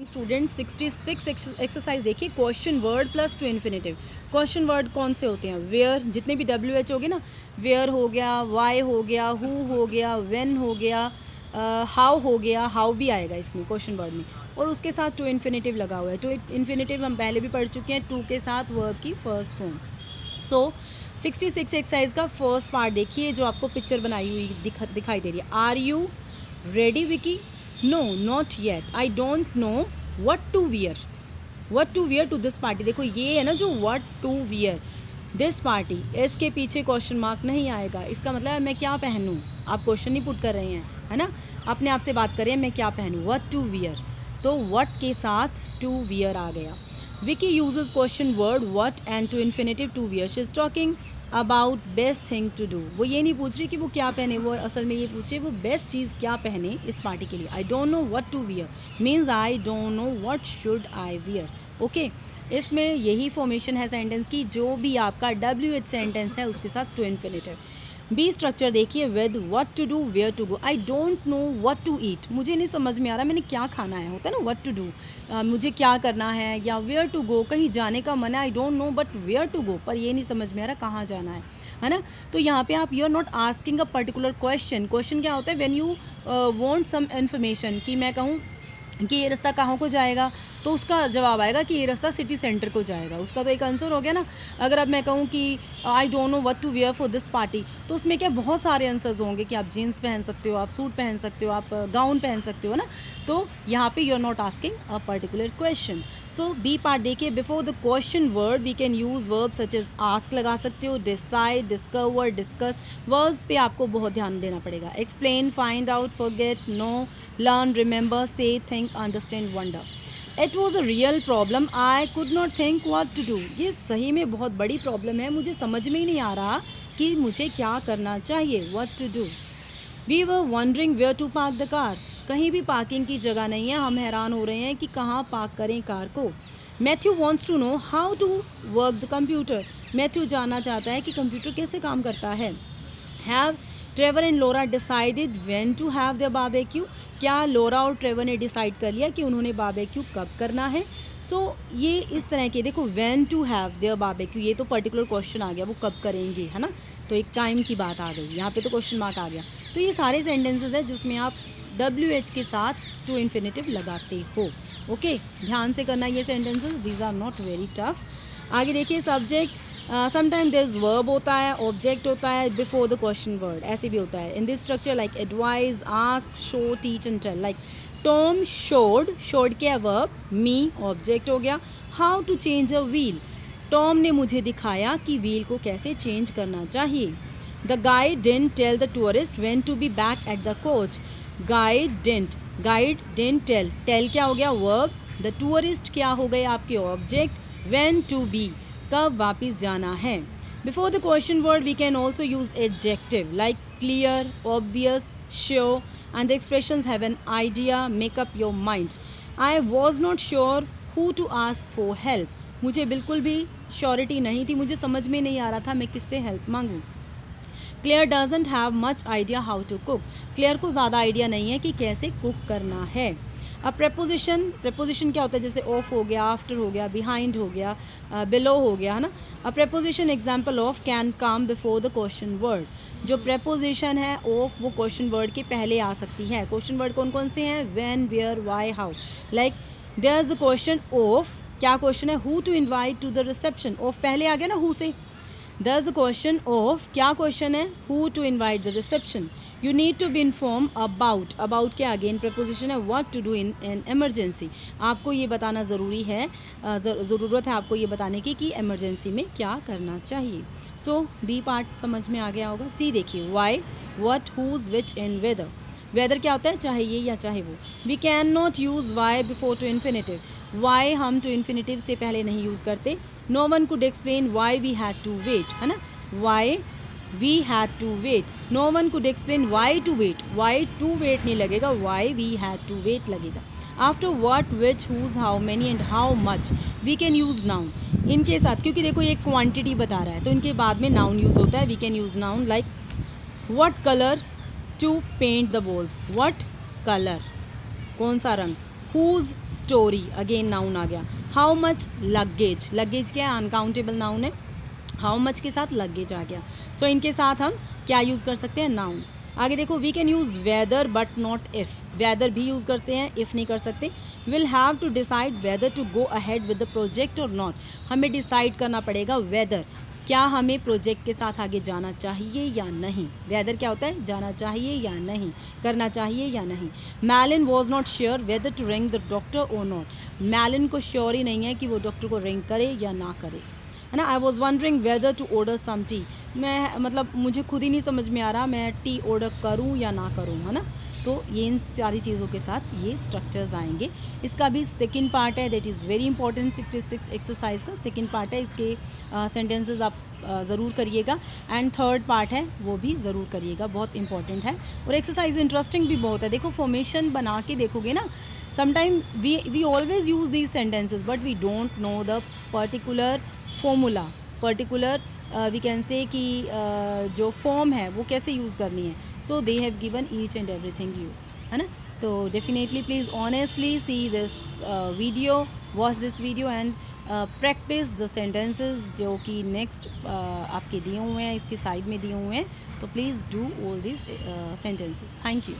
Student 66 exercise देखिए, question word plus two infinitive. Question word कौन से होते हैं? वेयर, जितने भी WH हो गए ना, वेयर हो गया, वाई हो गया, हु हो गया, व्हेन हो गया, हाउ हो गया, हाउ भी आएगा इसमें क्वेश्चन वर्ड में, और उसके साथ टू इन्फिनेटिव लगा हुआ है। टू इन्फिनेटिव हम पहले भी पढ़ चुके हैं, टू के साथ वर्ब की फर्स्ट फॉर्म। सो 66 एक्सरसाइज का फर्स्ट पार्ट देखिए, जो आपको पिक्चर बनाई हुई दिखाई दे रही है। Are you ready Vicky? No not yet. I don't know what to wear. What to wear to this party. देखो ये है ना जो what to wear this party, इसके पीछे क्वेश्चन मार्क नहीं आएगा। इसका मतलब है मैं क्या पहनूँ। आप क्वेश्चन नहीं पुट कर रहे हैं, है ना, अपने आप से बात कर रहे हैं मैं क्या पहनूँ। व्हाट टू वियर, तो व्हाट के साथ टू वियर आ गया। Vicky uses question word what and to infinitive to wear. She is talking about best thing to do. वो ये नहीं पूछ रही कि वो क्या पहने, वो असल में ये पूछ रही है वो बेस्ट चीज़ क्या पहने इस पार्टी के लिए। I don't know what to wear means I don't know what should I wear. Okay, इसमें यही फॉर्मेशन है सेंटेंस की, जो भी आपका WH सेंटेंस है उसके साथ टू इन्फिनेटिव। बी स्ट्रक्चर देखिए, with what to do, where to go. I don't know what to eat, मुझे नहीं समझ में आ रहा मैंने क्या खाना है। होता है ना व्हाट टू डू, मुझे क्या करना है, या वेयर टू गो, कहीं जाने का मन है। I don't know but where to go, पर ये नहीं समझ में आ रहा कहाँ जाना है ना। तो यहाँ पे आप you are not asking a particular question. Question क्या होता है? When you want some information, कि मैं कहूँ कि ये रास्ता कहाँ को जाएगा, तो उसका जवाब आएगा कि ये रास्ता सिटी सेंटर को जाएगा। उसका तो एक आंसर हो गया ना। अगर अब मैं कहूँ कि I don't know what to wear for this party, तो उसमें क्या बहुत सारे आंसर्स होंगे कि आप जीन्स पहन सकते हो, आप सूट पहन सकते हो, आप गाउन पहन सकते हो ना। तो यहाँ पे you are not asking a particular question. So B part देखिए, before the question word we can use verb such as ask लगा सकते हो, डिसाइड, डिस्कवर, डिस्कस। वर्ब्स पे आपको बहुत ध्यान देना पड़ेगा। Explain, find out, forget, no, learn, remember, say, think, understand, wonder. It was a real problem. I could not think what to do. ये सही में बहुत बड़ी प्रॉब्लम है, मुझे समझ में ही नहीं आ रहा कि मुझे क्या करना चाहिए। What to do? We were wondering where to park the car. कहीं भी पार्किंग की जगह नहीं है, हम हैरान हो रहे हैं कि कहाँ पार्क करें कार को। Matthew wants to know how to work the computer. Matthew जानना चाहता है कि कंप्यूटर कैसे काम करता है। Have Trevor and Laura decided when to have their barbecue? क्या लोरा और ट्रेवर ने डिसाइड कर लिया कि उन्होंने बारबेक्यू कब करना है? सो ये इस तरह के देखो, when to have there barbecue, ये तो पर्टिकुलर क्वेश्चन आ गया, वो कब करेंगे, है ना। तो एक टाइम की बात आ गई, यहाँ पे तो क्वेश्चन मार्क आ गया। तो ये सारे सेंटेंसेस है जिसमें आप WH के साथ टू इन्फिनेटिव लगाते हो। ओके, ध्यान से करना ये sentences, these are not very tough. आगे देखिए, subject sometime there is verb होता है, ऑब्जेक्ट होता है बिफोर द क्वेश्चन वर्ड, ऐसे भी होता है। In this structure like advise, ask, show, teach and tell. Like Tom showed, showed क्या है? वर्ब, मी ऑब्जेक्ट हो गया। How to change a wheel, Tom ने मुझे दिखाया कि व्हील को कैसे चेंज करना चाहिए। The guide didn't tell the tourist when to be back at the coach. Guide didn't tell, tell क्या हो गया? वर्ब। द टूरिस्ट क्या हो गए आपके? ऑब्जेक्ट। व्हेन टू बी, कब वापस जाना है। Before the question word we can also use adjective like clear, obvious, sure, and the expressions have an idea, make up your mind. I was not sure who to ask for help, मुझे बिल्कुल भी surety नहीं थी, मुझे समझ में नहीं आ रहा था मैं किससे हेल्प मांगूँ। Claire doesn't have much idea how to cook, Claire को ज़्यादा आइडिया नहीं है कि कैसे कुक करना है। अब प्रेपोजिशन क्या होता है? जैसे ऑफ हो गया, आफ्टर हो गया, बिहाइंड हो गया, बिलो हो गया, है ना। A preposition example of can come before the question word. जो प्रेपोजिशन है ऑफ, वो क्वेश्चन वर्ड के पहले आ सकती है। क्वेश्चन वर्ड कौन कौन से हैं? When, where, why, how. Like there is the question of, क्या क्वेश्चन है? Who to invite to the reception, of पहले आ गया ना हु से। There is the question of, क्या क्वेश्चन है? Who to invite the reception. You need to be inform about, about क्या? अगेन प्रपोजिशन है। What to do in an emergency, आपको ये बताना ज़रूरी है, ज़रूरत है आपको ये बताने की कि एमरजेंसी में क्या करना चाहिए। सो बी पार्ट समझ में आ गया होगा। सी देखिए, why, what, whose, which and whether. Whether क्या होता है? चाहे ये या चाहे वो। We can not use why before to infinitive, why हम टू इन्फिनेटिव से पहले नहीं यूज़ करते। No one could explain why we had to wait, है ना। Why we had to wait, no one could explain why to wait, why to wait नहीं लगेगा, why we had to wait लगेगा। after what, which, whose, how many and how much we can use noun, इनके साथ क्योंकि देखो ये quantity बता रहा है तो इनके बाद में नाउन यूज़ होता है। we can use noun like what color to paint the walls, what color, कौन सा रंग, हुज स्टोरी, अगेन नाउन आ गया। हाउ मच लगेज, लगेज क्या है, अनकाउंटेबल नाउन है, हाउ मच के साथ लगेज आ गया। सो इनके साथ हम क्या यूज़ कर सकते हैं, नाउन। आगे देखो, we can use whether but not if, whether भी यूज़ करते हैं, इफ़ नहीं कर सकते। Will have to decide whether to go ahead with the project और नॉट, हमें डिसाइड करना पड़ेगा वेदर, क्या हमें प्रोजेक्ट के साथ आगे जाना चाहिए या नहीं। वेदर क्या होता है, जाना चाहिए या नहीं, करना चाहिए या नहीं। Malin was not sure whether to ring the doctor or not, Malin को श्योर ही नहीं है कि वो डॉक्टर को रिंग करे या ना करे, है ना। I was wondering whether to order some tea, मैं मतलब मुझे खुद ही नहीं समझ में आ रहा मैं टी ऑर्डर करूं या ना करूं, है ना। तो ये इन सारी चीज़ों के साथ ये स्ट्रक्चर्स आएंगे। इसका भी सेकंड पार्ट है, that is very important, 66 exercise का सेकंड पार्ट है, इसके सेंटेंसेस आप ज़रूर करिएगा। एंड थर्ड पार्ट है वो भी ज़रूर करिएगा, बहुत इंपॉर्टेंट है। और एक्सरसाइज इंटरेस्टिंग भी बहुत है, देखो फॉर्मेशन बना के देखोगे ना, sometime we always use these sentences but we don't know the particular formula, particular we can say कि जो फॉर्म है वो कैसे यूज़ करनी है। So they have given each and everything you, है ना। तो definitely please honestly see this video, watch this video and practice the sentences जो कि नेक्स्ट आपके दिए हुए हैं, इसके साइड में दिए हुए हैं। तो please do all this sentences. Thank you.